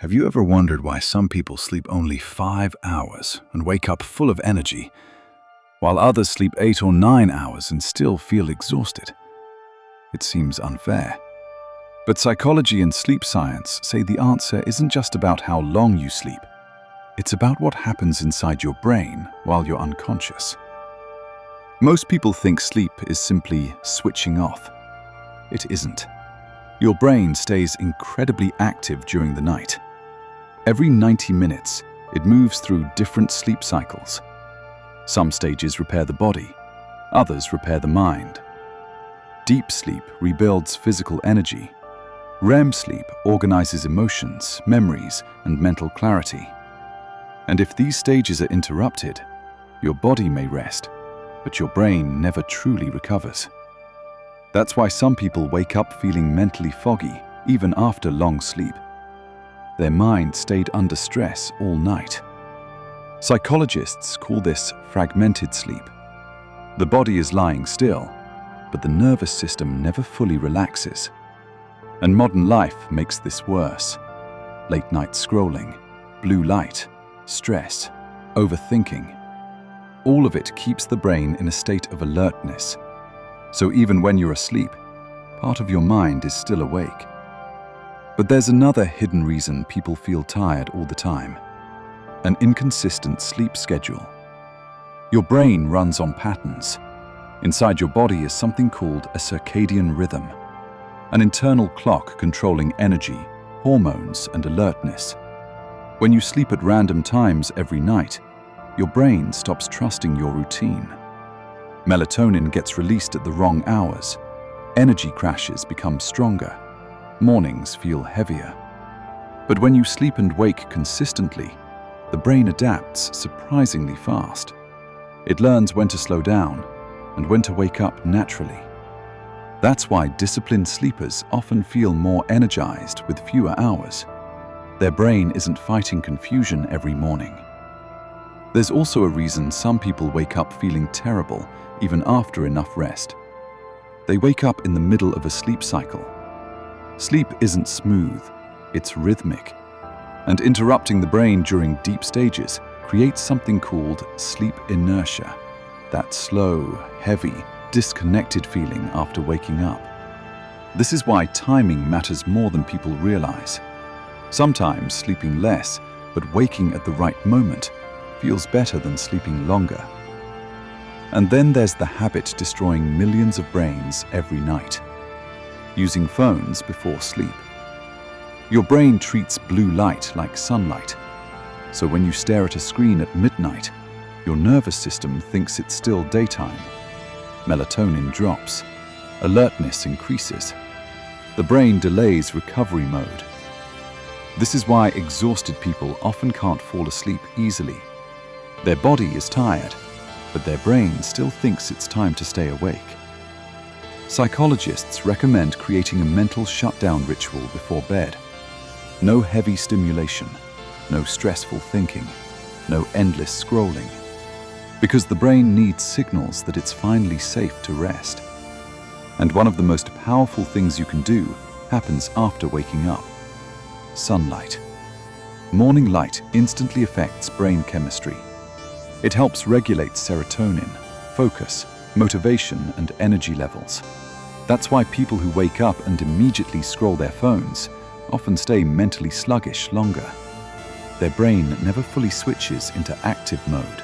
Have you ever wondered why some people sleep only 5 hours and wake up full of energy, while others sleep 8 or 9 hours and still feel exhausted? It seems unfair. But psychology and sleep science say the answer isn't just about how long you sleep. It's about what happens inside your brain while you're unconscious. Most people think sleep is simply switching off. It isn't. Your brain stays incredibly active during the night. Every 90 minutes, it moves through different sleep cycles. Some stages repair the body, others repair the mind. Deep sleep rebuilds physical energy. REM sleep organizes emotions, memories, and mental clarity. And if these stages are interrupted, your body may rest, but your brain never truly recovers. That's why some people wake up feeling mentally foggy, even after long sleep. Their mind stayed under stress all night. Psychologists call this fragmented sleep. The body is lying still, but the nervous system never fully relaxes. And modern life makes this worse. Late night scrolling, blue light, stress, overthinking. All of it keeps the brain in a state of alertness. So even when you're asleep, part of your mind is still awake. But there's another hidden reason people feel tired all the time: an inconsistent sleep schedule. Your brain runs on patterns. Inside your body is something called a circadian rhythm, an internal clock controlling energy, hormones, and alertness. When you sleep at random times every night, your brain stops trusting your routine. Melatonin gets released at the wrong hours. Energy crashes become stronger. Mornings feel heavier. But when you sleep and wake consistently, the brain adapts surprisingly fast. It learns when to slow down and when to wake up naturally. That's why disciplined sleepers often feel more energized with fewer hours. Their brain isn't fighting confusion every morning. There's also a reason some people wake up feeling terrible even after enough rest. They wake up in the middle of a sleep cycle. Sleep isn't smooth, it's rhythmic. And interrupting the brain during deep stages creates something called sleep inertia, that slow, heavy, disconnected feeling after waking up. This is why timing matters more than people realize. Sometimes sleeping less, but waking at the right moment, feels better than sleeping longer. And then there's the habit destroying millions of brains every night: using phones before sleep. Your brain treats blue light like sunlight. So when you stare at a screen at midnight, your nervous system thinks it's still daytime. Melatonin drops. Alertness increases. The brain delays recovery mode. This is why exhausted people often can't fall asleep easily. Their body is tired, but their brain still thinks it's time to stay awake. Psychologists recommend creating a mental shutdown ritual before bed. No heavy stimulation, no stressful thinking, no endless scrolling. Because the brain needs signals that it's finally safe to rest. And one of the most powerful things you can do happens after waking up: sunlight. Morning light instantly affects brain chemistry. It helps regulate serotonin, focus, motivation, and energy levels. That's why people who wake up and immediately scroll their phones often stay mentally sluggish longer. Their brain never fully switches into active mode.